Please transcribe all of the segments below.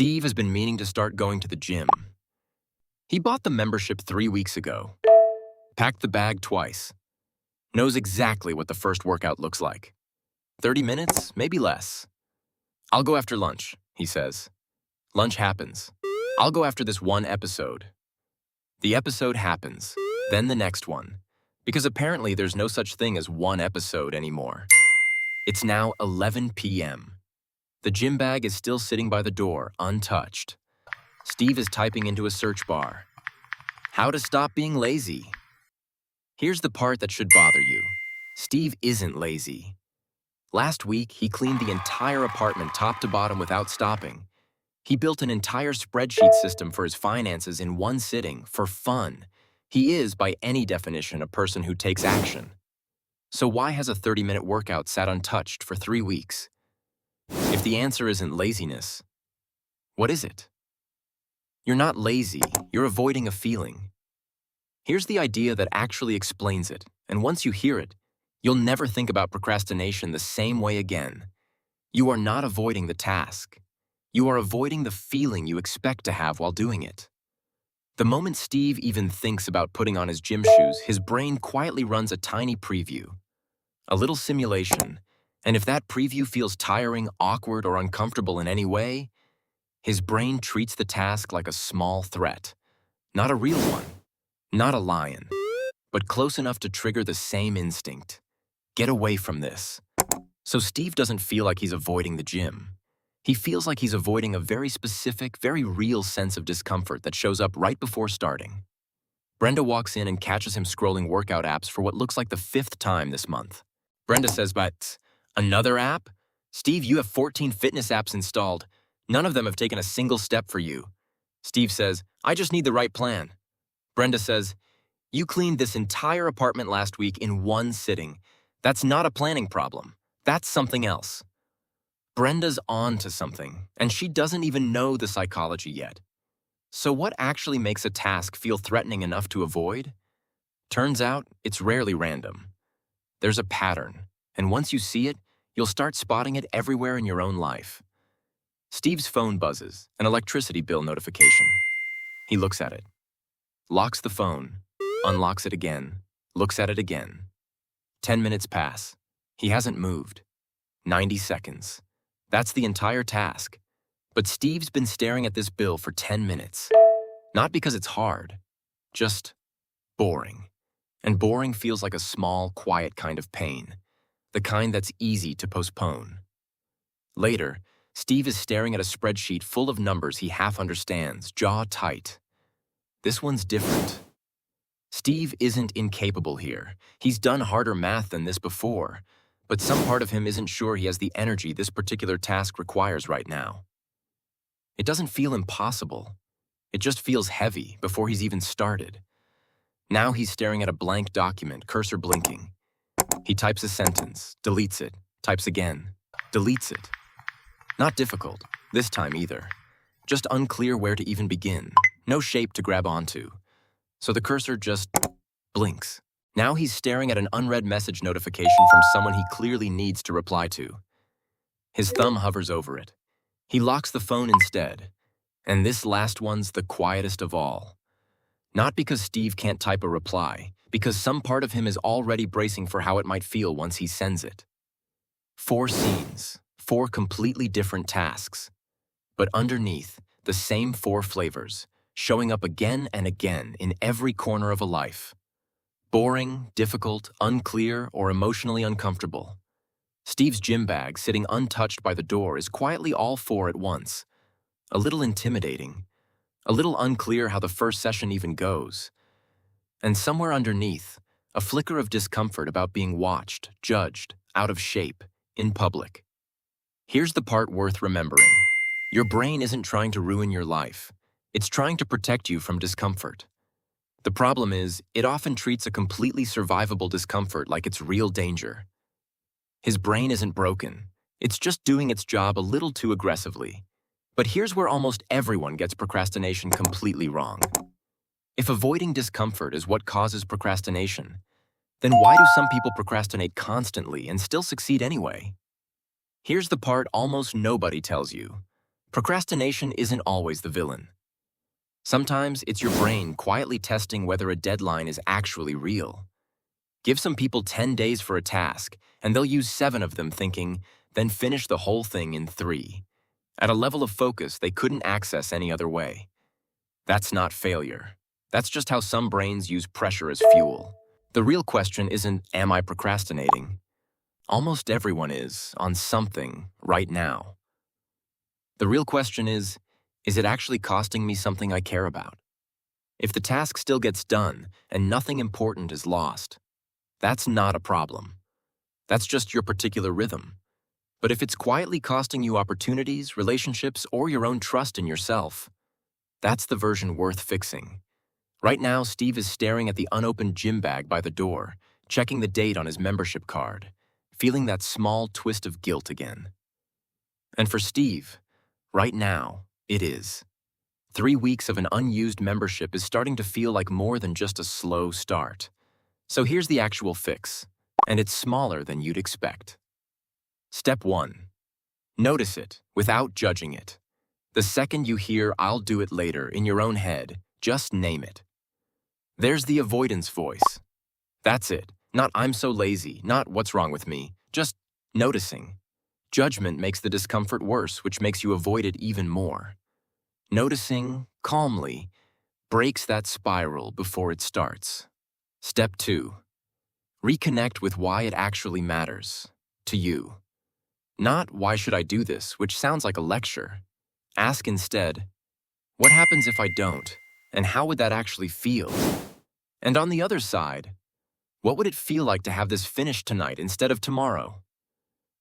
Steve has been meaning to start going to the gym. He bought the membership 3 weeks ago, packed the bag twice, knows exactly what the first workout looks like. 30 minutes, maybe less. I'll go after lunch, he says. Lunch happens. I'll go after this one episode. The episode happens, then the next one, because apparently there's no such thing as one episode anymore. It's now 11 p.m. The gym bag is still sitting by the door, untouched. Steve is typing into a search bar. How to stop being lazy. Here's the part that should bother you. Steve isn't lazy. Last week, he cleaned the entire apartment top to bottom without stopping. He built an entire spreadsheet system for his finances in one sitting, for fun. He is, by any definition, a person who takes action. So why has a 30-minute workout sat untouched for 3 weeks? If the answer isn't laziness, what is it? You're not lazy, you're avoiding a feeling. Here's the idea that actually explains it, and once you hear it, you'll never think about procrastination the same way again. You are not avoiding the task. You are avoiding the feeling you expect to have while doing it. The moment Steve even thinks about putting on his gym shoes, his brain quietly runs a tiny preview, a little simulation, and if that preview feels tiring, awkward, or uncomfortable in any way, his brain treats the task like a small threat. Not a real one, not a lion, but close enough to trigger the same instinct. Get away from this. So Steve doesn't feel like he's avoiding the gym. He feels like he's avoiding a very specific, very real sense of discomfort that shows up right before starting. Brenda walks in and catches him scrolling workout apps for what looks like the 5th time this month. Brenda says, "But another app? Steve, you have 14 fitness apps installed. None of them have taken a single step for you." Steve says, "I just need the right plan." Brenda says, "You cleaned this entire apartment last week in one sitting. That's not a planning problem. That's something else." Brenda's on to something, and she doesn't even know the psychology yet. So what actually makes a task feel threatening enough to avoid? Turns out, it's rarely random. There's a pattern, and once you see it, you'll start spotting it everywhere in your own life. Steve's phone buzzes, an electricity bill notification. He looks at it, locks the phone, unlocks it again, looks at it again. 10 minutes pass. He hasn't moved. 90 seconds. That's the entire task. But Steve's been staring at this bill for 10 minutes. Not because it's hard, just boring. And boring feels like a small, quiet kind of pain, the kind that's easy to postpone. Later, Steve is staring at a spreadsheet full of numbers he half understands, jaw tight. This one's different. Steve isn't incapable here. He's done harder math than this before, but some part of him isn't sure he has the energy this particular task requires right now. It doesn't feel impossible. It just feels heavy before he's even started. Now he's staring at a blank document, cursor blinking. He types a sentence, deletes it, types again, deletes it. Not difficult, this time either. Just unclear where to even begin. No shape to grab onto. So the cursor just blinks. Now he's staring at an unread message notification from someone he clearly needs to reply to. His thumb hovers over it. He locks the phone instead. And this last one's the quietest of all. Not because Steve can't type a reply, because some part of him is already bracing for how it might feel once he sends it. 4 scenes, 4 completely different tasks. But underneath, the same 4 flavors, showing up again and again in every corner of a life. Boring, difficult, unclear, or emotionally uncomfortable. Steve's gym bag, sitting untouched by the door, is quietly all 4 at once. A little intimidating. A little unclear how the first session even goes. And somewhere underneath, a flicker of discomfort about being watched, judged, out of shape, in public. Here's the part worth remembering. Your brain isn't trying to ruin your life. It's trying to protect you from discomfort. The problem is, it often treats a completely survivable discomfort like it's real danger. His brain isn't broken. It's just doing its job a little too aggressively. But here's where almost everyone gets procrastination completely wrong. If avoiding discomfort is what causes procrastination, then why do some people procrastinate constantly and still succeed anyway? Here's the part almost nobody tells you. Procrastination isn't always the villain. Sometimes it's your brain quietly testing whether a deadline is actually real. Give some people 10 days for a task, and they'll use 7 of them thinking, then finish the whole thing in 3. At a level of focus they couldn't access any other way. That's not failure. That's just how some brains use pressure as fuel. The real question isn't, am I procrastinating? Almost everyone is, on something, right now. The real question is it actually costing me something I care about? If the task still gets done and nothing important is lost, that's not a problem. That's just your particular rhythm. But if it's quietly costing you opportunities, relationships, or your own trust in yourself, that's the version worth fixing. Right now, Steve is staring at the unopened gym bag by the door, checking the date on his membership card, feeling that small twist of guilt again. And for Steve, right now, it is. 3 weeks of an unused membership is starting to feel like more than just a slow start. So here's the actual fix, and it's smaller than you'd expect. Step 1. Notice it without judging it. The second you hear "I'll do it later" in your own head, just name it. There's the avoidance voice. That's it. Not "I'm so lazy," not "what's wrong with me," just noticing. Judgment makes the discomfort worse, which makes you avoid it even more. Noticing, calmly, breaks that spiral before it starts. Step 2. Reconnect with why it actually matters to you. Not "why should I do this," which sounds like a lecture. Ask instead, what happens if I don't, and how would that actually feel? And on the other side, what would it feel like to have this finished tonight instead of tomorrow?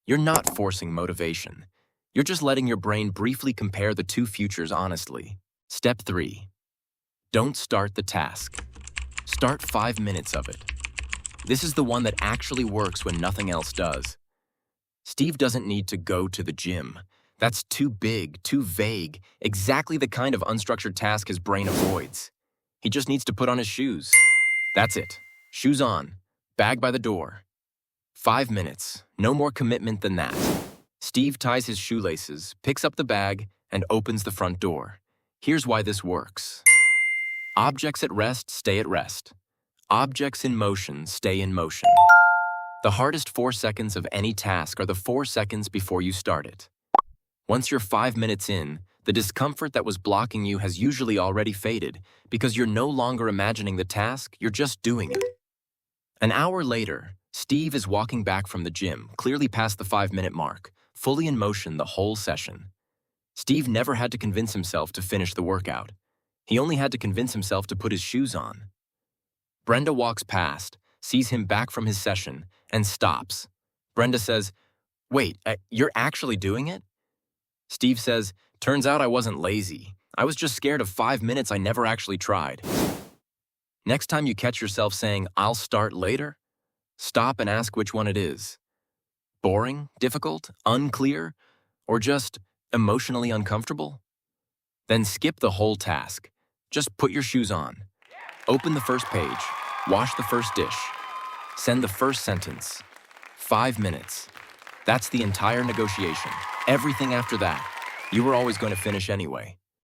You're not forcing motivation. You're just letting your brain briefly compare the two futures honestly. Step 3. Don't start the task. Start 5 minutes of it. This is the one that actually works when nothing else does. Steve doesn't need to go to the gym. That's too big, too vague, exactly the kind of unstructured task his brain avoids. He just needs to put on his shoes. That's it. Shoes on. Bag by the door. 5 minutes. No more commitment than that. Steve ties his shoelaces, picks up the bag, and opens the front door. Here's why this works. Objects at rest stay at rest. Objects in motion stay in motion. The hardest 4 seconds of any task are the 4 seconds before you start it. Once you're 5 minutes in, the discomfort that was blocking you has usually already faded because you're no longer imagining the task, you're just doing it. An hour later, Steve is walking back from the gym, clearly past the 5-minute mark, fully in motion the whole session. Steve never had to convince himself to finish the workout. He only had to convince himself to put his shoes on. Brenda walks past, sees him back from his session, and stops. Brenda says, "Wait, you're actually doing it?" Steve says, "Turns out I wasn't lazy. I was just scared of 5 minutes I never actually tried." Next time you catch yourself saying, "I'll start later," stop and ask which one it is. Boring, difficult, unclear, or just emotionally uncomfortable? Then skip the whole task. Just put your shoes on. Open the first page. Wash the first dish. Send the first sentence. 5 minutes. That's the entire negotiation. Everything after that, you were always going to finish anyway.